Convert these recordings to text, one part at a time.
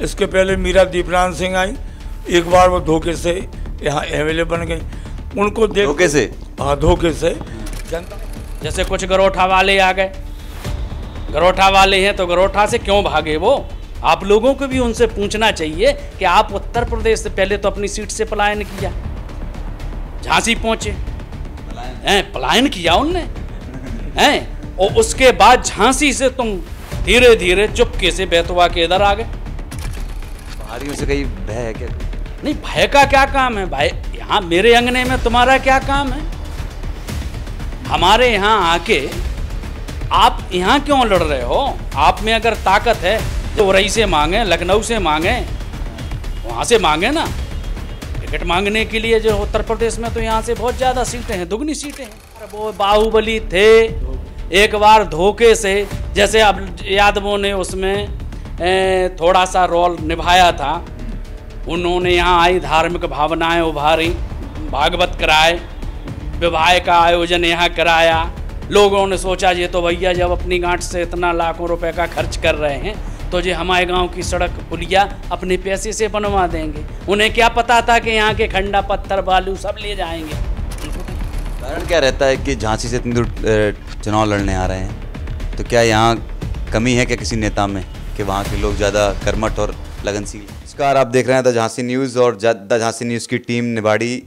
इसके पहले मीरा दीपरान सिंह आई, एक बार वो धोखे से यहाँ एमएलए बन गई। उनको देख धोखे से? हाँ, धोखे से जनता। जैसे कुछ गरोठा वाले आ गए, गरोठा वाले हैं तो गरोठा से क्यों भागे वो? आप लोगों को भी उनसे पूछना चाहिए कि आप उत्तर प्रदेश से पहले तो अपनी सीट से पलायन किया, झांसी पहुंचे हैं, पलायन किया उनने हैं, और उसके बाद झांसी से तुम धीरे धीरे चुपके से बैतवा के इधर आ गए। बाहरियों से कहीं भय है क्या? नहीं, भय का क्या काम है भाई? यहाँ मेरे अंगने में तुम्हारा क्या काम है? हमारे यहाँ आके आप यहाँ क्यों लड़ रहे हो? आप में अगर ताकत है तो उरई से मांगे, लखनऊ से मांगे, वहाँ से मांगे ना। टिकट मांगने के लिए जो उत्तर प्रदेश में तो यहाँ से बहुत ज़्यादा सीटें हैं, दुगनी सीटें हैं। वो बाहुबली थे, एक बार धोखे से, जैसे अब यादवों ने उसमें थोड़ा सा रोल निभाया था, उन्होंने यहाँ आई धार्मिक भावनाएं उभारी, भागवत कराए, विवाह का आयोजन यहाँ कराया। लोगों ने सोचा ये तो भैया जब अपनी गांठ से इतना लाखों रुपए का खर्च कर रहे हैं तो ये हमारे गांव की सड़क पुलिया अपने पैसे से बनवा देंगे। उन्हें क्या पता था कि यहाँ के खंडा पत्थर बालू सब ले जाएंगे। कारण क्या रहता है कि झांसी से इतनी दूर चुनाव लड़ने आ रहे हैं, तो क्या यहाँ कमी है क्या किसी नेता में कि वहाँ के लोग ज़्यादा कर्मठ और लगनशील? नमस्कार, आप देख रहे हैं द झांसी न्यूज़ और द झांसी न्यूज़ की टीम निवाड़ी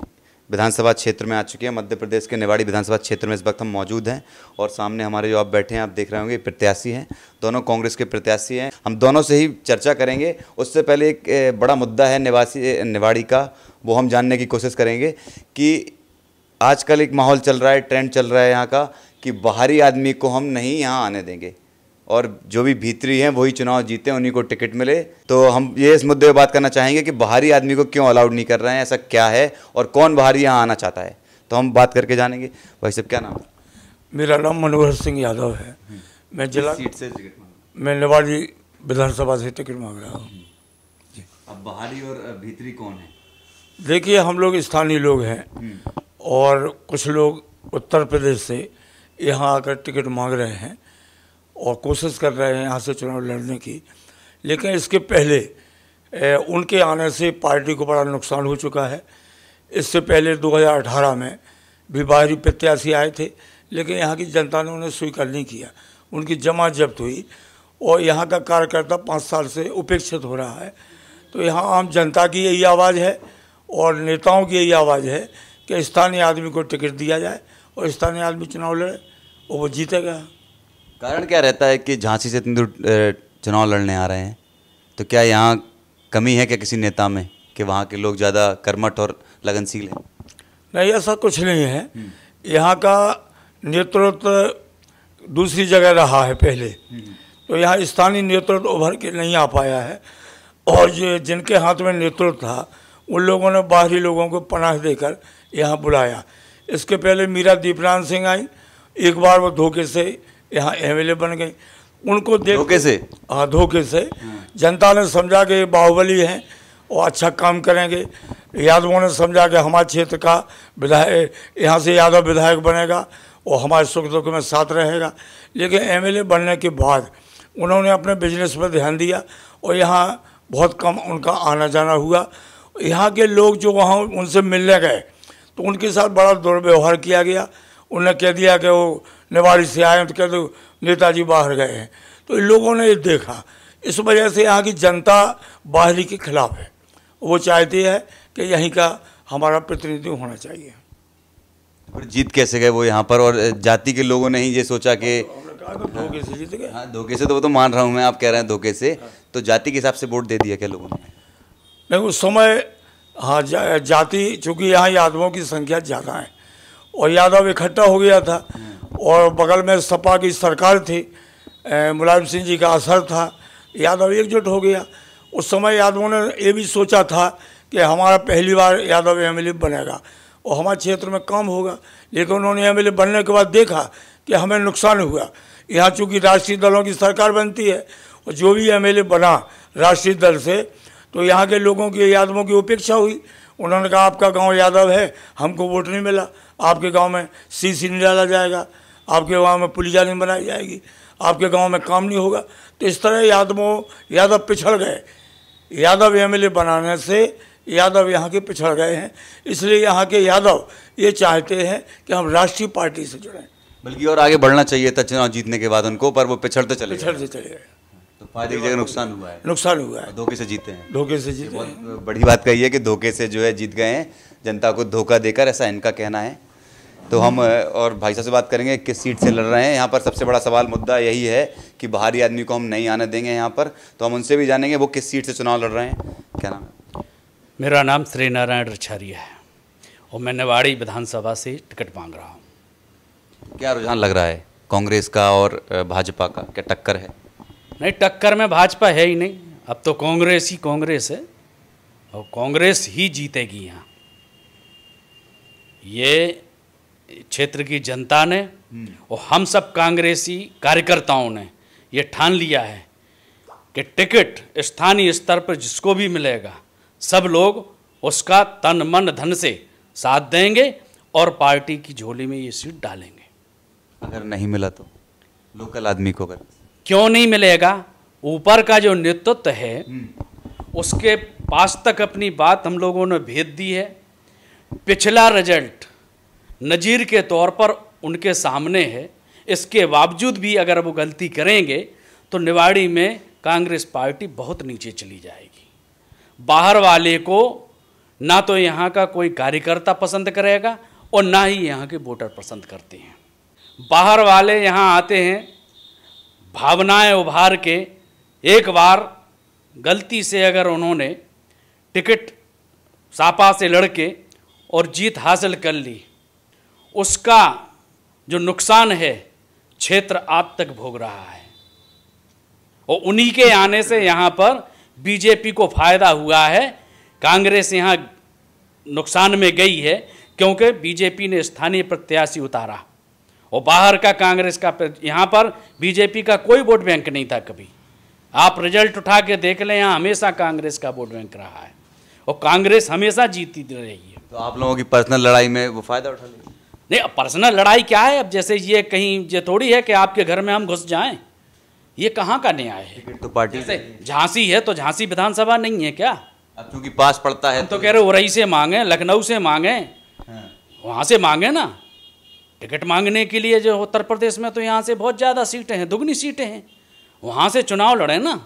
विधानसभा क्षेत्र में आ चुकी है। मध्य प्रदेश के निवाड़ी विधानसभा क्षेत्र में इस वक्त हम मौजूद हैं और सामने हमारे जो आप बैठे हैं, आप देख रहे होंगे, प्रत्याशी हैं, दोनों कांग्रेस के प्रत्याशी हैं। हम दोनों से ही चर्चा करेंगे। उससे पहले एक बड़ा मुद्दा है निवाड़ी का, वो हम जानने की कोशिश करेंगे कि आजकल एक माहौल चल रहा है, ट्रेंड चल रहा है यहाँ का कि बाहरी आदमी को हम नहीं यहाँ आने देंगे और जो भी भीतरी हैं वही चुनाव जीते, उन्हीं को टिकट मिले। तो हम ये इस मुद्दे पर बात करना चाहेंगे कि बाहरी आदमी को क्यों अलाउड नहीं कर रहे हैं, ऐसा क्या है और कौन बाहरी यहाँ आना चाहता है, तो हम बात करके जानेंगे। भाई साहब, क्या नाम है? मेरा नाम मनोहर सिंह यादव है। मैं जिला सीट से टिकट मांग, मैं निवाड़ी विधानसभा से टिकट मांग रहा हूँ। अब बाहरी और भीतरी कौन है? देखिए, हम लोग स्थानीय लोग हैं और कुछ लोग उत्तर प्रदेश से यहाँ आकर टिकट मांग रहे हैं और कोशिश कर रहे हैं यहाँ से चुनाव लड़ने की। लेकिन इसके पहले उनके आने से पार्टी को बड़ा नुकसान हो चुका है। इससे पहले 2018 में भी बाहरी प्रत्याशी आए थे, लेकिन यहाँ की जनता ने उन्हें स्वीकार नहीं किया, उनकी जमात जब्त हुई और यहाँ का कार्यकर्ता 5 साल से उपेक्षित हो रहा है। तो यहाँ आम जनता की यही आवाज़ है और नेताओं की यही आवाज़ है कि स्थानीय आदमी को टिकट दिया जाए और स्थानीय आदमी चुनाव लड़े और वो जीतेगा। कारण क्या रहता है कि झांसी से इतनी दूर चुनाव लड़ने आ रहे हैं, तो क्या यहाँ कमी है क्या किसी नेता में कि वहाँ के लोग ज़्यादा कर्मठ और लगनशील हैं? नहीं, ऐसा कुछ नहीं है। यहाँ का नेतृत्व दूसरी जगह रहा है पहले, तो यहाँ स्थानीय नेतृत्व उभर के नहीं आ पाया है और जो जिनके हाथ में नेतृत्व था उन लोगों ने बाहरी लोगों को पनाह देकर यहाँ बुलाया। इसके पहले मीरा दीपरान सिंह आई, एक बार वो धोखे से यहाँ एमएलए बन गई। उनको देख धोखे से? हाँ, धोखे से। जनता ने समझा कि बाहुबली हैं और अच्छा काम करेंगे। यादवों ने समझा कि हमारे क्षेत्र का विधायक, यहाँ से यादव विधायक बनेगा और हमारे सुख दुख में साथ रहेगा। लेकिन एमएलए बनने के बाद उन्होंने अपने बिजनेस पर ध्यान दिया और यहाँ बहुत कम उनका आना जाना हुआ। यहाँ के लोग जो वहाँ उनसे मिलने गए तो उनके साथ बड़ा दुर्व्यवहार किया गया। उन्हें कह दिया कि वो निवाड़ी से आए तो कह दो नेताजी बाहर गए हैं। तो इन लोगों ने ये देखा, इस वजह से यहाँ की जनता बाहरी के खिलाफ है। वो चाहती है कि यहीं का हमारा प्रतिनिधि होना चाहिए। और जीत कैसे गए वो यहाँ पर? और जाति के लोगों ने ही ये सोचा कि धोखे से जीत गए। हाँ, धोखे से तो वो तो मान रहा हूँ मैं, आप कह रहे हैं धोखे से, तो जाति के हिसाब से वोट दे दिया क्या लोगों ने? नहीं, उस समय हाँ जाति, चूँकि यहाँ यादवों की संख्या ज़्यादा है और यादव इकट्ठा हो गया था और बगल में सपा की सरकार थी, मुलायम सिंह जी का असर था, यादव एकजुट हो गया। उस समय यादवों ने ये भी सोचा था कि हमारा पहली बार यादव एमएलए बनेगा और हमारे क्षेत्र में काम होगा। लेकिन उन्होंने एमएलए बनने के बाद देखा कि हमें नुकसान हुआ। यहाँ चूँकि राष्ट्रीय दलों की सरकार बनती है और जो भी एमएलए बना राष्ट्रीय दल से, तो यहाँ के लोगों की, यादवों की उपेक्षा हुई। उन्होंने कहा आपका गांव यादव है, हमको वोट नहीं मिला, आपके गांव में सीसी नहीं डाला जाएगा, आपके गांव में पुलिया नहीं बनाई जाएगी, आपके गांव में काम नहीं होगा। तो इस तरह यादव पिछड़ गए। यादव एमएलए बनाने से यादव यहाँ के पिछड़ गए हैं, इसलिए यहाँ के यादव ये चाहते हैं कि हम राष्ट्रीय पार्टी से जुड़ें। बल्कि और आगे बढ़ना चाहिए था चुनाव जीतने के बाद उनको, पर वो पिछड़ते चले गए। तो फायदे की जगह नुकसान हुआ है। नुकसान हुआ है। धोखे से जीते हैं। धोखे से जीते हैं। बहुत बड़ी बात कही है कि धोखे से जो है जीत गए हैं, जनता को धोखा देकर, ऐसा इनका कहना है। तो हम और भाई साहब से बात करेंगे किस सीट से लड़ रहे हैं। यहाँ पर सबसे बड़ा सवाल मुद्दा यही है कि बाहरी आदमी को हम नहीं आने देंगे यहाँ पर, तो हम उनसे भी जानेंगे वो किस सीट से चुनाव लड़ रहे हैं। क्या नाम है? मेरा नाम श्री नारायण रछारिया है और मैं निवाड़ी विधानसभा से टिकट मांग रहा हूँ। क्या रुझान लग रहा है कांग्रेस का और भाजपा का, क्या टक्कर है? नहीं, टक्कर में भाजपा है ही नहीं, अब तो कांग्रेस ही कांग्रेस है और कांग्रेस ही जीतेगी यहाँ। ये क्षेत्र की जनता ने और हम सब कांग्रेसी कार्यकर्ताओं ने ये ठान लिया है कि टिकट स्थानीय स्तर पर जिसको भी मिलेगा सब लोग उसका तन मन धन से साथ देंगे और पार्टी की झोली में ये सीट डालेंगे। अगर नहीं मिला तो लोकल आदमी को अगर क्यों नहीं मिलेगा? ऊपर का जो नेतृत्व है उसके पास तक अपनी बात हम लोगों ने भेज दी है। पिछला रिजल्ट नज़ीर के तौर पर उनके सामने है, इसके बावजूद भी अगर वो गलती करेंगे तो निवाड़ी में कांग्रेस पार्टी बहुत नीचे चली जाएगी। बाहर वाले को ना तो यहाँ का कोई कार्यकर्ता पसंद करेगा और ना ही यहाँ के वोटर पसंद करते हैं। बाहर वाले यहाँ आते हैं भावनाएं उभार के, एक बार गलती से अगर उन्होंने टिकट सापा से लड़के और जीत हासिल कर ली, उसका जो नुकसान है क्षेत्र आज तक भोग रहा है। और उन्हीं के आने से यहाँ पर बीजेपी को फायदा हुआ है। कांग्रेस यहाँ नुकसान में गई है क्योंकि बीजेपी ने स्थानीय प्रत्याशी उतारा और बाहर का कांग्रेस का, यहाँ पर बीजेपी का कोई वोट बैंक नहीं था कभी। आप रिजल्ट उठा के देख लें, यहाँ हमेशा कांग्रेस का वोट बैंक रहा है और कांग्रेस हमेशा जीती रही है। तो आप लोगों की पर्सनल लड़ाई में वो फायदा उठा लेंगे? नहीं, पर्सनल लड़ाई क्या है? अब जैसे ये कहीं ये थोड़ी है कि आपके घर में हम घुस जाएं, ये कहाँ का न्याय है? टिकट तो पार्टी जैसे झांसी है तो झांसी विधानसभा नहीं है क्या? अब क्योंकि पास पड़ता है तो कह रहे उरई से मांगे, लखनऊ से मांगे, वहाँ से मांगे ना। टिकट मांगने के लिए जो उत्तर प्रदेश में तो यहाँ से बहुत ज़्यादा सीटें हैं, दुगनी सीटें हैं, वहाँ से चुनाव लड़े ना।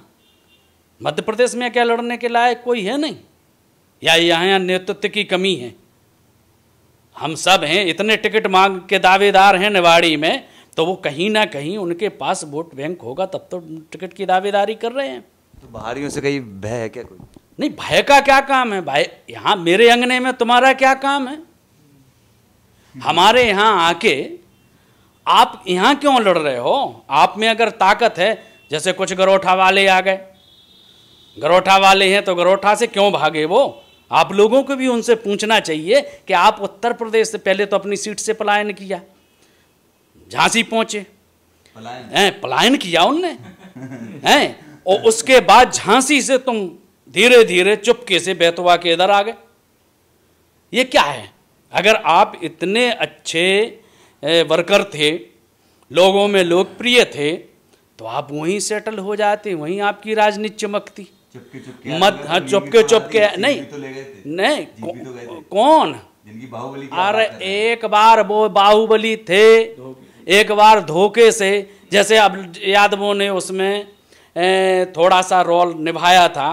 मध्य प्रदेश में क्या लड़ने के लायक कोई है नहीं, या यहाँ नेतृत्व की कमी है? हम सब हैं, इतने टिकट मांग के दावेदार हैं निवाड़ी में, तो वो कहीं ना कहीं उनके पास वोट बैंक होगा तब तो टिकट की दावेदारी कर रहे हैं। तो बाहरियों से कहीं भय है क्या कोई? नहीं, भय का क्या काम है भाई? यहाँ मेरे अंगने में तुम्हारा क्या काम है? हमारे यहाँ आके आप यहाँ क्यों लड़ रहे हो? आप में अगर ताकत है, जैसे कुछ गरोठा वाले आ गए, गरोठा वाले हैं तो गरोठा से क्यों भागे वो? आप लोगों को भी उनसे पूछना चाहिए कि आप उत्तर प्रदेश से पहले तो अपनी सीट से पलायन किया, झांसी पहुंचे, पलायन किया उनने हैं, और उसके बाद झांसी से तुम धीरे धीरे चुपके से बेतवा के इधर आ गए। ये क्या है? अगर आप इतने अच्छे वर्कर थे, लोगों में लोकप्रिय थे, तो आप वहीं सेटल हो जाते, वहीं आपकी राजनीति चमकती। मत हाँ, चुपके चुपके नहीं नहीं कौन? अरे एक बार वो बाहुबली थे, एक बार धोखे से, जैसे अब यादवों ने उसमें थोड़ा सा रोल निभाया था।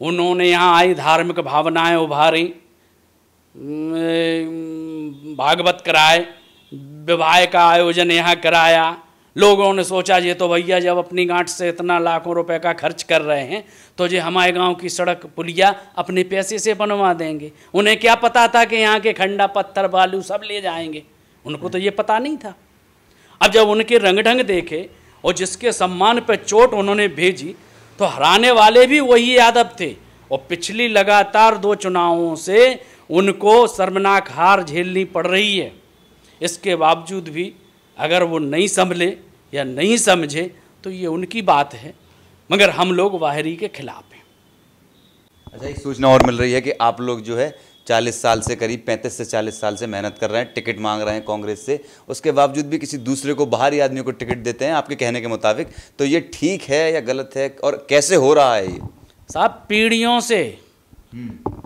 उन्होंने यहाँ आई धार्मिक भावनाएं उभारी, भागवत कराए, विवाह का आयोजन यहाँ कराया। लोगों ने सोचा ये तो भैया जब अपनी गांठ से इतना लाखों रुपए का खर्च कर रहे हैं तो ये हमारे गांव की सड़क पुलिया अपने पैसे से बनवा देंगे। उन्हें क्या पता था कि यहाँ के खंडा पत्थर बालू सब ले जाएंगे? उनको तो ये पता नहीं था। अब जब उनके रंग ढंग देखे और जिसके सम्मान पर चोट उन्होंने भेजी, तो हराने वाले भी वही यादव थे। और पिछली लगातार 2 चुनावों से उनको शर्मनाक हार झेलनी पड़ रही है। इसके बावजूद भी अगर वो नहीं संभले या नहीं समझे तो ये उनकी बात है, मगर हम लोग बाहरी के खिलाफ हैं। अच्छा, एक सूचना और मिल रही है कि आप लोग जो है 40 साल से, करीब 35 से 40 साल से मेहनत कर रहे हैं, टिकट मांग रहे हैं कांग्रेस से, उसके बावजूद भी किसी दूसरे को, बाहरी आदमियों को टिकट देते हैं आपके कहने के मुताबिक। तो ये ठीक है या गलत है और कैसे हो रहा है ये? साहब पीढ़ियों से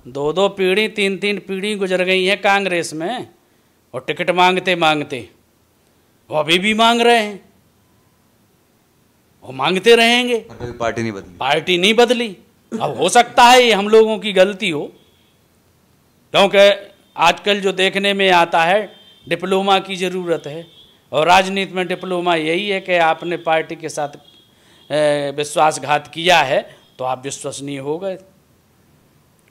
2-2 पीढ़ी 3-3 पीढ़ी गुजर गई है कांग्रेस में, और टिकट मांगते मांगते वो अभी भी मांग रहे हैं, वो मांगते रहेंगे। कभी पार्टी नहीं बदली। पार्टी नहीं बदली। अब हो सकता है ये हम लोगों की गलती हो, क्योंकि आजकल जो देखने में आता है डिप्लोमा की ज़रूरत है, और राजनीति में डिप्लोमा यही है कि आपने पार्टी के साथ विश्वासघात किया है तो आप विश्वसनीय हो गए।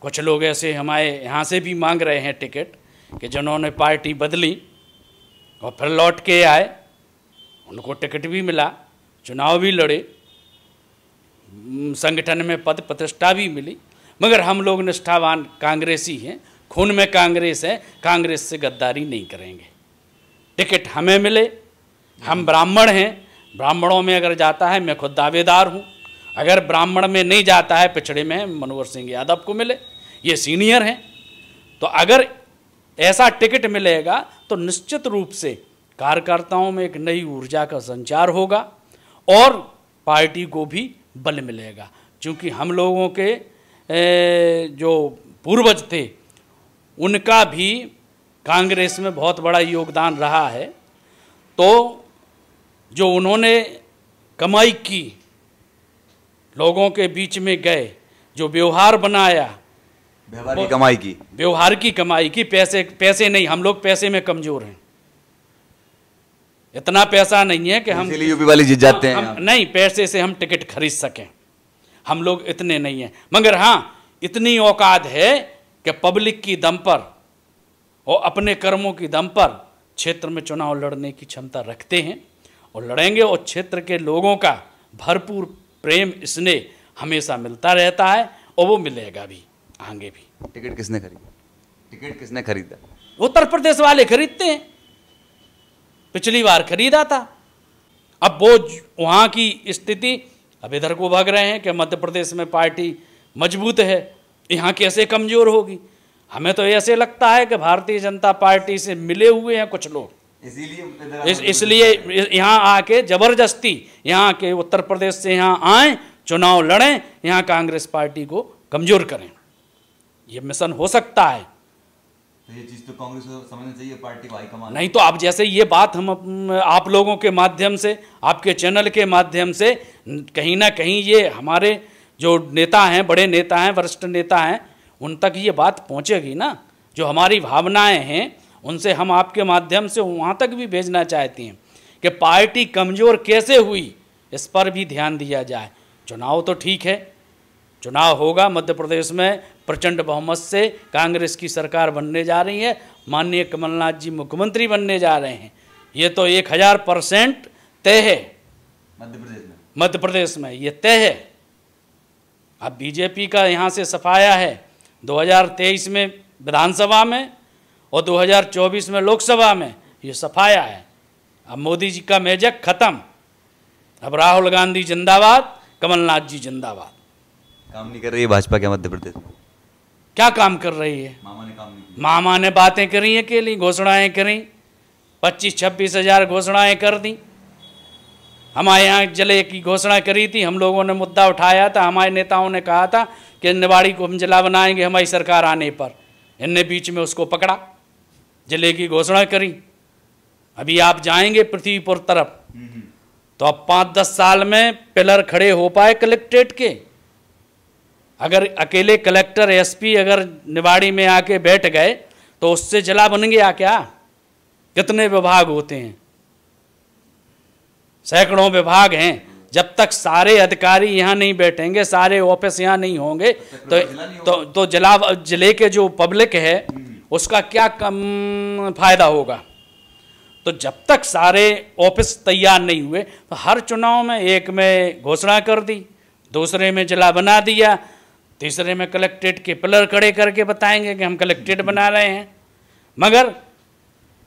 कुछ लोग ऐसे हमारे यहाँ से भी मांग रहे हैं टिकट कि जिन्होंने पार्टी बदली और फिर लौट के आए, उनको टिकट भी मिला, चुनाव भी लड़े, संगठन में पद प्रतिष्ठा भी मिली, मगर हम लोग निष्ठावान कांग्रेसी हैं, खून में कांग्रेस है, कांग्रेस से गद्दारी नहीं करेंगे। टिकट हमें मिले, हम ब्राह्मण हैं, ब्राह्मणों में अगर जाता है मैं खुद दावेदार हूँ, अगर ब्राह्मण में नहीं जाता है पिछड़े में मनोहर सिंह यादव को मिले, ये सीनियर हैं। तो अगर ऐसा टिकट मिलेगा तो निश्चित रूप से कार्यकर्ताओं में एक नई ऊर्जा का संचार होगा और पार्टी को भी बल मिलेगा। क्योंकि हम लोगों के जो पूर्वज थे उनका भी कांग्रेस में बहुत बड़ा योगदान रहा है, तो जो उन्होंने कमाई की, लोगों के बीच में गए, जो व्यवहार बनाया, व्यवहार की कमाई की, पैसे नहीं, हम लोग पैसे में कमजोर हैं, इतना पैसा नहीं है कि हम इसलिए यूपी वाले जीत जाते हैं। नहीं, पैसे से हम टिकट खरीद सकें, हम लोग इतने नहीं हैं, मगर हाँ इतनी औकात है कि पब्लिक की दम पर और अपने कर्मों की दम पर क्षेत्र में चुनाव लड़ने की क्षमता रखते हैं और लड़ेंगे, और क्षेत्र के लोगों का भरपूर प्रेम स्नेह हमेशा मिलता रहता है और वो मिलेगा भी आगे भी। टिकट किसने खरीदा? टिकट किसने खरीदा? उत्तर प्रदेश वाले खरीदते हैं, पिछली बार खरीदा था। अब वो वहाँ की स्थिति, अब इधर को भाग रहे हैं कि मध्य प्रदेश में पार्टी मजबूत है, यहाँ कैसे कमज़ोर होगी। हमें तो ऐसे लगता है कि भारतीय जनता पार्टी से मिले हुए हैं कुछ लोग, इसलिए यहाँ आके ज़बरदस्ती यहाँ के उत्तर प्रदेश से यहाँ आए, चुनाव लड़ें, यहाँ कांग्रेस पार्टी को कमज़ोर करें। ये मिशन हो सकता है। तो ये चीज़ तो कांग्रेस को समझना चाहिए, पार्टी को हाईकमान। नहीं तो अब जैसे ये बात हम आप लोगों के माध्यम से, आपके चैनल के माध्यम से कहीं ना कहीं ये हमारे जो नेता हैं, बड़े नेता हैं, वरिष्ठ नेता हैं, उन तक ये बात पहुंचेगी ना। जो हमारी भावनाएं हैं उनसे हम आपके माध्यम से वहाँ तक भी भेजना चाहते हैं कि पार्टी कमज़ोर कैसे हुई, इस पर भी ध्यान दिया जाए। चुनाव तो ठीक है, चुनाव होगा, मध्य प्रदेश में प्रचंड बहुमत से कांग्रेस की सरकार बनने जा रही है, माननीय कमलनाथ जी मुख्यमंत्री बनने जा रहे हैं, ये तो 1000% तय है। मध्य प्रदेश में ये तय है। अब बीजेपी का यहाँ से सफाया है 2023 में विधानसभा में और 2024 में लोकसभा में, ये सफाया है। अब मोदी जी का मैजिक खत्म, अब राहुल गांधी जिंदाबाद, कमलनाथ जी जिंदाबाद। काम नहीं कर रही है भाजपा क्या मध्य प्रदेश में? क्या काम कर रही है? मामा ने काम नहीं किया। मामा ने बातें करी हैं, के लिए घोषणाएं करी, 25-26 हज़ार घोषणाएं कर दी। हमारे यहाँ जिले की घोषणा करी थी, हम लोगों ने मुद्दा उठाया था, हमारे नेताओं ने कहा था कि निवाड़ी को हम जिला बनाएंगे हमारी सरकार आने पर, इनने बीच में उसको पकड़ा, जिले की घोषणा करी। अभी आप जाएंगे पृथ्वीपुर तरफ तो अब 5-10 साल में पिलर खड़े हो पाए कलेक्ट्रेट के। अगर अकेले कलेक्टर एसपी अगर निवाड़ी में आके बैठ गए तो उससे जिला बन गया क्या? कितने विभाग होते हैं, सैकड़ों विभाग हैं। जब तक सारे अधिकारी यहाँ नहीं बैठेंगे, सारे ऑफिस यहाँ नहीं होंगे तो जिले के जो पब्लिक है उसका क्या कम फायदा होगा। तो जब तक सारे ऑफिस तैयार नहीं हुए तो हर चुनाव में एक में घोषणा कर दी, दूसरे में जिला बना दिया, तीसरे में कलेक्ट्रेट के पिलर खड़े करके बताएंगे कि हम कलेक्ट्रेट बना रहे हैं। मगर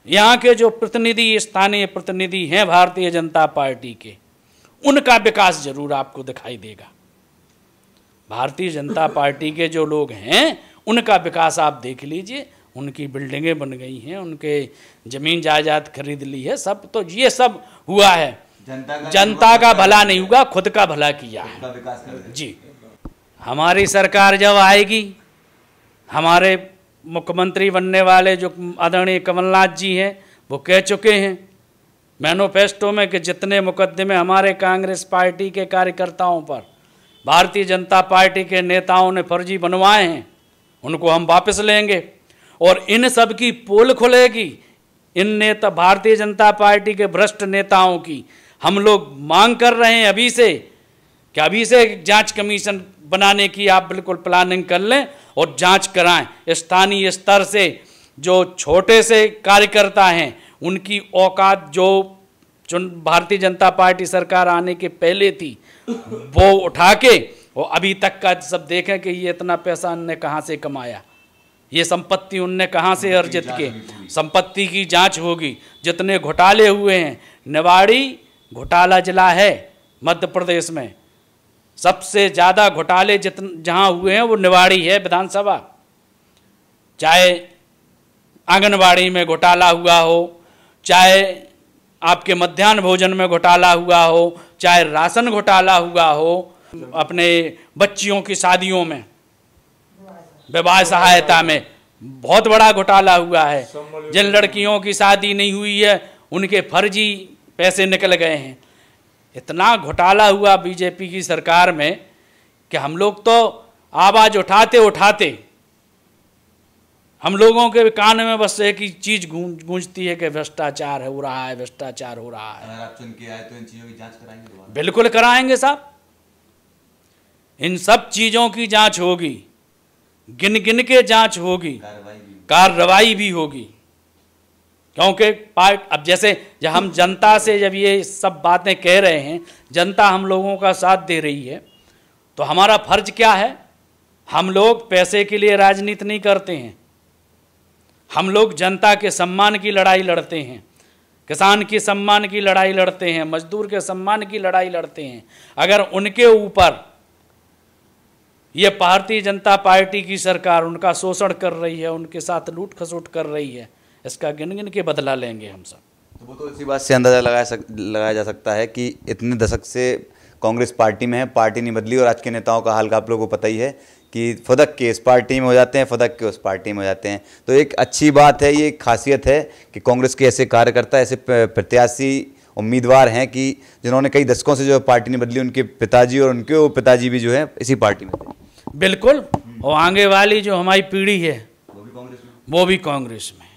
यहाँ के जो प्रतिनिधि, स्थानीय प्रतिनिधि हैं भारतीय जनता पार्टी के, उनका विकास जरूर आपको दिखाई देगा। भारतीय जनता पार्टी के जो लोग हैं उनका विकास आप देख लीजिए, उनकी बिल्डिंगें बन गई हैं, उनके ज़मीन जायदाद खरीद ली है, सब तो ये सब हुआ है। जनता का भला नहीं हुआ, खुद का भला किया है जी। हमारी सरकार जब आएगी, हमारे मुख्यमंत्री बनने वाले जो आदरणीय कमलनाथ जी हैं वो कह चुके हैं मैनिफेस्टो में कि जितने मुकदमे हमारे कांग्रेस पार्टी के कार्यकर्ताओं पर भारतीय जनता पार्टी के नेताओं ने फर्जी बनवाए हैं उनको हम वापस लेंगे और इन सब की पोल खुलेगी। इन नेता भारतीय जनता पार्टी के भ्रष्ट नेताओं की हम लोग मांग कर रहे हैं अभी से कि अभी से जांच कमीशन बनाने की आप बिल्कुल प्लानिंग कर लें और जांच कराएं। स्थानीय स्तर से जो छोटे से कार्यकर्ता हैं उनकी औकात जो भारतीय जनता पार्टी सरकार आने के पहले थी वो उठा के और अभी तक का सब देखें कि ये इतना पैसा उनने कहाँ से कमाया, ये संपत्ति उनने कहाँ से अर्जित की। संपत्ति की जांच होगी। जितने घोटाले हुए हैं, निवाड़ी घोटाला जिला है मध्य प्रदेश में, सबसे ज़्यादा घोटाले जहाँ हुए हैं वो निवाड़ी है विधानसभा। चाहे आंगनबाड़ी में घोटाला हुआ हो, चाहे आपके मध्याह्न भोजन में घोटाला हुआ हो, चाहे राशन घोटाला हुआ हो, अपने बच्चियों की शादियों में विवाह सहायता में बहुत बड़ा घोटाला हुआ है। जिन लड़कियों की शादी नहीं हुई है उनके फर्जी पैसे निकल गए हैं। इतना घोटाला हुआ बीजेपी की सरकार में कि हम लोग तो आवाज़ उठाते उठाते हम लोगों के कान में बस एक ही चीज़ गूंजती है कि भ्रष्टाचार हो रहा है, भ्रष्टाचार हो रहा है। अगर आप चुन के आए तो इन चीज़ों की जांच कराएंगे दोबारा? बिल्कुल कराएंगे साहब, इन सब चीज़ों की जांच होगी, गिन गिन के जांच होगी, कार्रवाई भी होगी। क्योंकि अब जैसे जब हम जनता से जब ये सब बातें कह रहे हैं, जनता हम लोगों का साथ दे रही है, तो हमारा फर्ज क्या है? हम लोग पैसे के लिए राजनीति नहीं करते हैं, हम लोग जनता के सम्मान की लड़ाई लड़ते हैं, किसान की सम्मान की लड़ाई लड़ते हैं, मजदूर के सम्मान की लड़ाई लड़ते हैं। अगर उनके ऊपर ये भारतीय जनता पार्टी की सरकार उनका शोषण कर रही है, उनके साथ लूट खसोट कर रही है, इसका गिन गिन के बदला लेंगे हम सब। तो वो तो इसी बात से अंदाज़ा लगाया जा सकता है कि इतने दशक से कांग्रेस पार्टी में है, पार्टी नहीं बदली, और आज के नेताओं का हाल का आप लोगों को पता ही है कि फुदक के इस पार्टी में हो जाते हैं, फुदक के उस पार्टी में हो जाते हैं। तो एक अच्छी बात है, ये एक खासियत है कि कांग्रेस के ऐसे कार्यकर्ता, ऐसे प्रत्याशी उम्मीदवार हैं कि जिन्होंने कई दशकों से जो पार्टी नहीं बदली, उनके पिताजी और उनके पिताजी भी जो है इसी पार्टी में थे। बिल्कुल, और आगे वाली जो हमारी पीढ़ी है वो भी कांग्रेस में।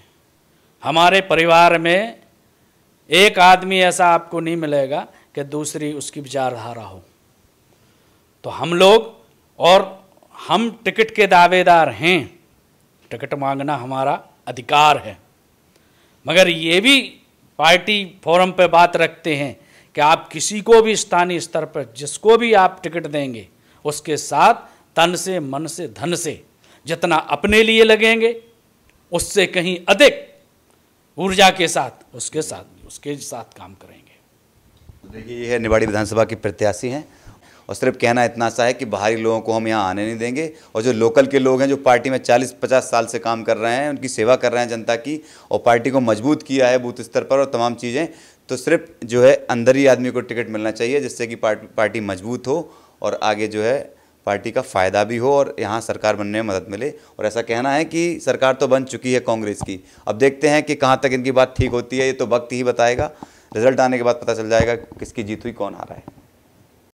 हमारे परिवार में एक आदमी ऐसा आपको नहीं मिलेगा कि दूसरी उसकी विचारधारा हो। तो हम लोग और हम टिकट के दावेदार हैं, टिकट मांगना हमारा अधिकार है, मगर ये भी पार्टी फोरम पे बात रखते हैं कि आप किसी को भी स्थानीय स्तर पर जिसको भी आप टिकट देंगे उसके साथ तन से, मन से, धन से जितना अपने लिए लगेंगे उससे कहीं अधिक ऊर्जा के साथ उसके साथ काम करेंगे। तो देखिए, ये है निवाड़ी विधानसभा के प्रत्याशी हैं, और सिर्फ कहना इतना सा है कि बाहरी लोगों को हम यहाँ आने नहीं देंगे, और जो लोकल के लोग हैं जो पार्टी में 40-50 साल से काम कर रहे हैं, उनकी सेवा कर रहे हैं जनता की, और पार्टी को मजबूत किया है बूथ स्तर पर और तमाम चीज़ें, तो सिर्फ जो है अंदर ही आदमी को टिकट मिलना चाहिए जिससे कि पार्टी मजबूत हो और आगे जो है पार्टी का फ़ायदा भी हो और यहाँ सरकार बनने में मदद मिले। और ऐसा कहना है कि सरकार तो बन चुकी है कांग्रेस की, अब देखते हैं कि कहाँ तक इनकी बात ठीक होती है, ये तो वक्त ही बताएगा। रिजल्ट आने के बाद पता चल जाएगा किसकी जीत हुई, कौन आ रहा है।